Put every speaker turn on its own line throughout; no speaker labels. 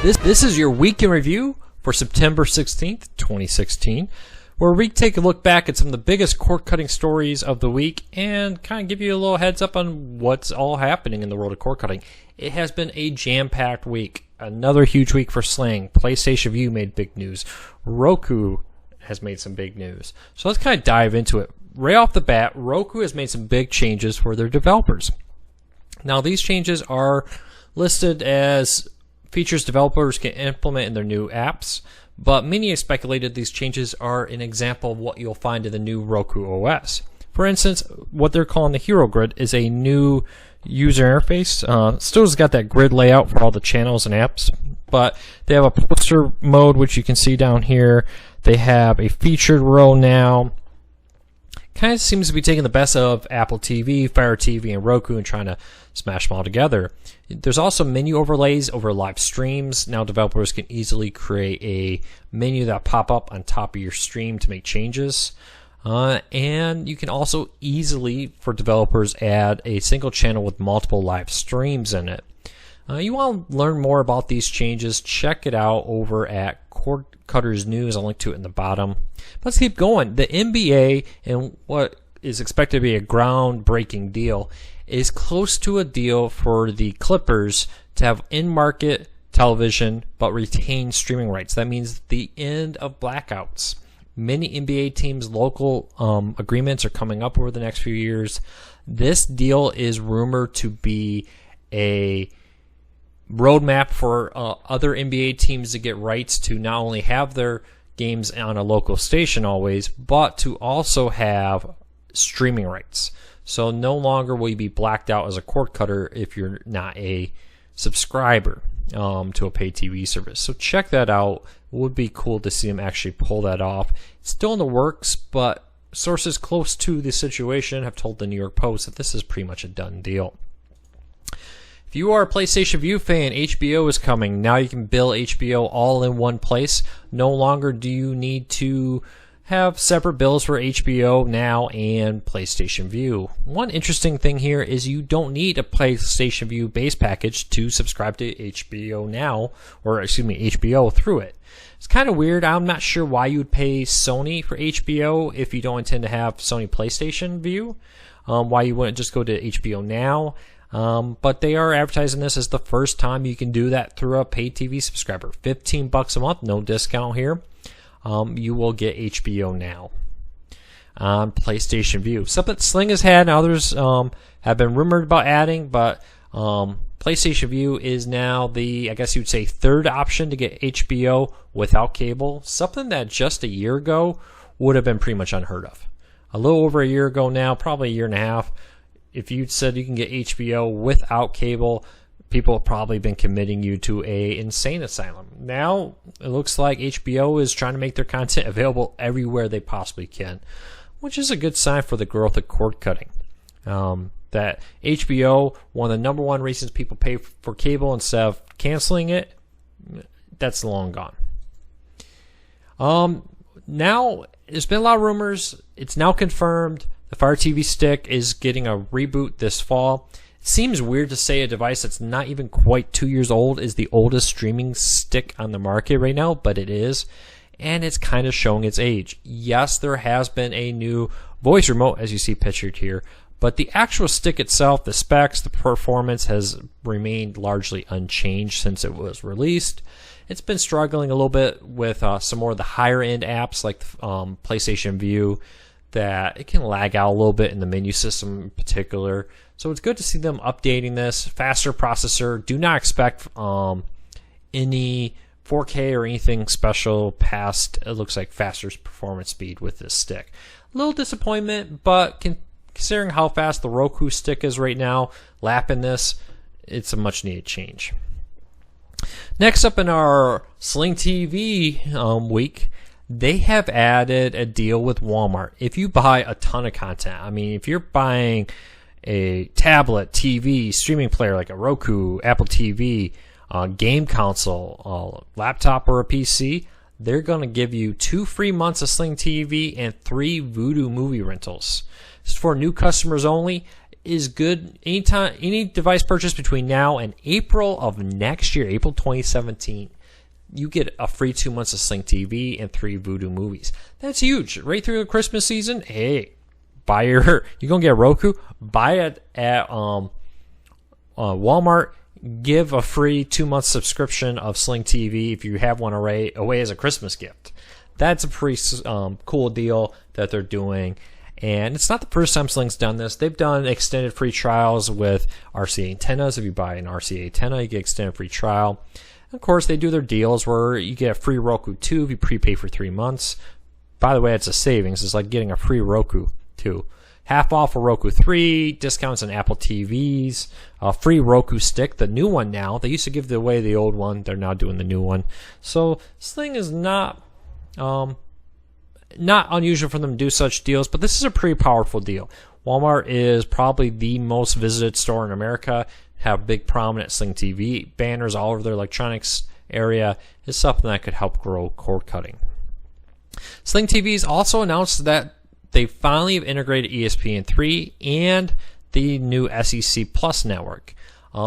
This is your week in review for September 16th, 2016, where we take a look back at some of the biggest cord-cutting stories of the week and kind of give you a little heads up on what's all happening in the world of cord-cutting. It has been a jam-packed week. Another huge week for Sling. PlayStation Vue made big news. Roku has made some big news. So let's kind of dive into it. Right off the bat, Roku has made some big changes for their developers. Now, these changes are listed as features developers can implement in their new apps, but many have speculated these changes are an example of what you'll find in the new Roku OS. For instance, what they're calling the Hero Grid is a new user interface. Still has got that grid layout for all the channels and apps, but they have a poster mode, which you can see down here. They have a featured row now. Kind of seems to be taking the best of Apple TV, Fire TV, and Roku and trying to smash them all together. There's also menu overlays over live streams. Now developers can easily create a menu that pop up on top of your stream to make changes. And you can also easily, for developers, add a single channel with multiple live streams in it. You want to learn more about these changes, check it out over at Cord Cutters News. I'll link to it in the bottom. Let's keep going. The NBA, and what is expected to be a groundbreaking deal, is close to a deal for the Clippers to have in-market television but retain streaming rights. That means the end of blackouts. Many NBA teams' local agreements are coming up over the next few years. This deal is rumored to be a roadmap for other NBA teams to get rights to not only have their games on a local station always, but to also have streaming rights. So no longer will you be blacked out as a cord cutter if you're not a subscriber to a paid TV service. So check that out. It would be cool to see them actually pull that off. It's still in the works, but sources close to the situation have told the New York Post that this is pretty much a done deal. If you are a PlayStation Vue fan, HBO is coming. Now you can bill HBO all in one place. No longer do you need to have separate bills for HBO Now and PlayStation Vue. One interesting thing here is you don't need a PlayStation Vue base package to subscribe to HBO Now, or excuse me, HBO through it. It's kind of weird. I'm not sure why you would pay Sony for HBO if you don't intend to have Sony PlayStation Vue. Why you wouldn't just go to HBO Now. But they are advertising this as the first time you can do that through a paid TV subscriber. $15 a month, no discount here. You will get HBO Now on PlayStation Vue. Something Sling has had and others have been rumored about adding, but PlayStation Vue is now the, I guess you'd say, third option to get HBO without cable. Something that just a year ago would have been pretty much unheard of. A little over a year ago now, probably a year and a half, if you said you can get HBO without cable, people have probably been committing you to a insane asylum. Now, it looks like HBO is trying to make their content available everywhere they possibly can, which is a good sign for the growth of cord cutting. That HBO, one of the number one reasons people pay for cable instead of canceling it, that's long gone. Now, there's been a lot of rumors. It's now confirmed. The Fire TV Stick is getting a reboot this fall. It seems weird to say a device that's not even quite 2 years old is the oldest streaming stick on the market right now, but it is. And it's kind of showing its age. Yes, there has been a new voice remote, as you see pictured here, but the actual stick itself, the specs, the performance has remained largely unchanged since it was released. It's been struggling a little bit with some more of the higher end apps like PlayStation Vue, that it can lag out a little bit in the menu system in particular. So it's good to see them updating this. Faster processor. Do not expect any 4K or anything special past, it looks like, faster performance speed with this stick. A little disappointment, but considering how fast the Roku stick is right now, lapping this, it's a much needed change. Next up in our Sling TV week, they have added a deal with Walmart. If you buy a ton of content, I mean, if you're buying a tablet, TV, streaming player like a Roku, Apple TV, game console, laptop, or a PC, they're going to give you 2 free months of Sling TV and 3 Vudu movie rentals. This is for new customers only. is good anytime, any device purchase between now and April of next year, April 2017. You get a free 2 months of Sling TV and 3 Vudu movies. That's huge. Right through the Christmas season, hey, you're going to get a Roku, buy it at Walmart, give a free 2 month subscription of Sling TV if you have one away as a Christmas gift. That's a pretty cool deal that they're doing. And it's not the first time Sling's done this. They've done extended free trials with RCA antennas. If you buy an RCA antenna, you get extended free trial. Of course, they do their deals where you get a free Roku 2 if you prepay for 3 months. By the way, it's a savings. It's like getting a free Roku 2. Half off a Roku 3, discounts on Apple TVs, a free Roku stick, the new one now. They used to give away the old one. They're now doing the new one. So Sling is not unusual for them to do such deals, but this is a pretty powerful deal. Walmart is probably the most visited store in America. Have big prominent Sling TV banners all over their electronics area. Is something that could help grow cord cutting. Sling TV's also announced that they finally have integrated ESPN3 and the new SEC Plus network.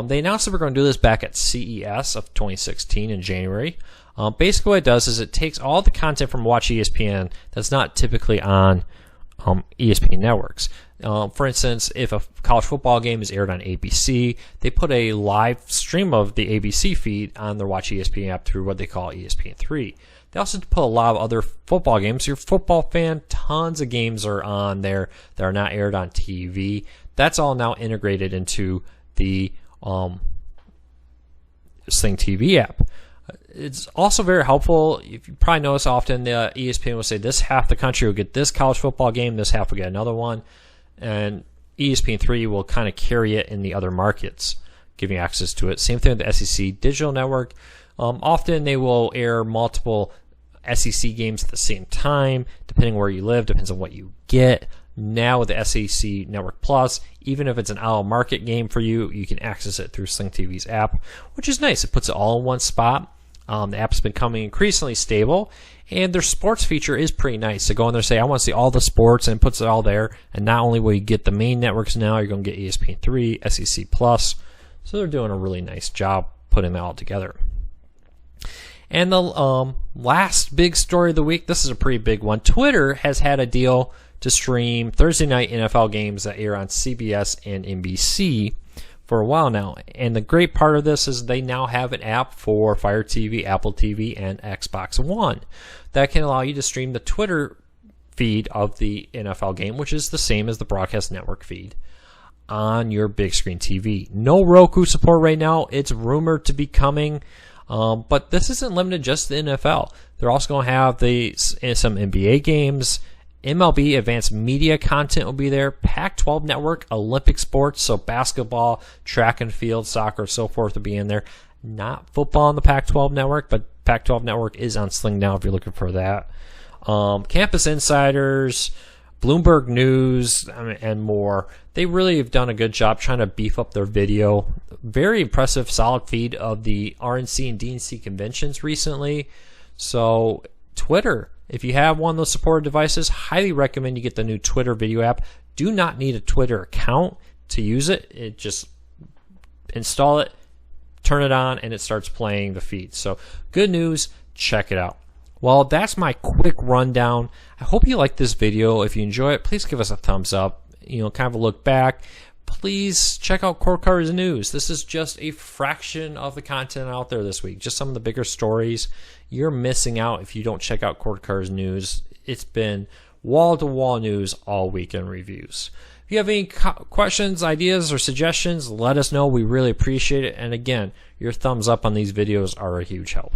They announced that we're going to do this back at CES of 2016 in January. Basically what it does is it takes all the content from Watch ESPN that's not typically on ESPN networks. For instance, if a college football game is aired on ABC, they put a live stream of the ABC feed on their Watch ESPN app through what they call ESPN3. They also put a lot of other football games. You're a football fan, tons of games are on there that are not aired on TV. That's all now integrated into the Sling TV app. It's also very helpful. If you probably notice often, the ESPN will say this half the country will get this college football game, this half will get another one, and ESPN3 will kind of carry it in the other markets, giving access to it. Same thing with the SEC digital network. Often they will air multiple SEC games at the same time, depending where you live, depends on what you get. Now with the SEC Network Plus, even if it's an out of market game for you, you can access it through Sling TV's app, which is nice. It puts it all in one spot. The app's been becoming increasingly stable, and their sports feature is pretty nice. So go in there and say, I want to see all the sports, and it puts it all there. And not only will you get the main networks now, you're going to get ESPN3, SEC Plus. So they're doing a really nice job putting it all together. And the last big story of the week, this is a pretty big one. Twitter has had a deal to stream Thursday night NFL games that air on CBS and NBC for a while now. And the great part of this is they now have an app for Fire TV, Apple TV, and Xbox One that can allow you to stream the Twitter feed of the NFL game, which is the same as the broadcast network feed, on your big screen TV. No Roku support right now. It's rumored to be coming. But this isn't limited just to the NFL. They're also going to have some NBA games. MLB advanced media content will be there. Pac-12 network, Olympic sports, so basketball, track and field, soccer, so forth will be in there. Not football on the Pac-12 network, but Pac-12 network is on Sling now if you're looking for that. Campus Insiders, Bloomberg News, and more. They really have done a good job trying to beef up their video. Very impressive, solid feed of the RNC and DNC conventions recently. So Twitter, if you have one of those supported devices, highly recommend you get the new Twitter video app. Do not need a Twitter account to use it. It just install it, turn it on, and it starts playing the feed. So good news, check it out. Well, that's my quick rundown. I hope you like this video. If you enjoy it, please give us a thumbs up. Kind of a look back. Please check out Cord Cutters News. This is just a fraction of the content out there this week. Just some of the bigger stories. You're missing out if you don't check out Cord Cutters News. It's been wall-to-wall news all week in reviews. If you have any questions, ideas, or suggestions, let us know. We really appreciate it. And again, your thumbs up on these videos are a huge help.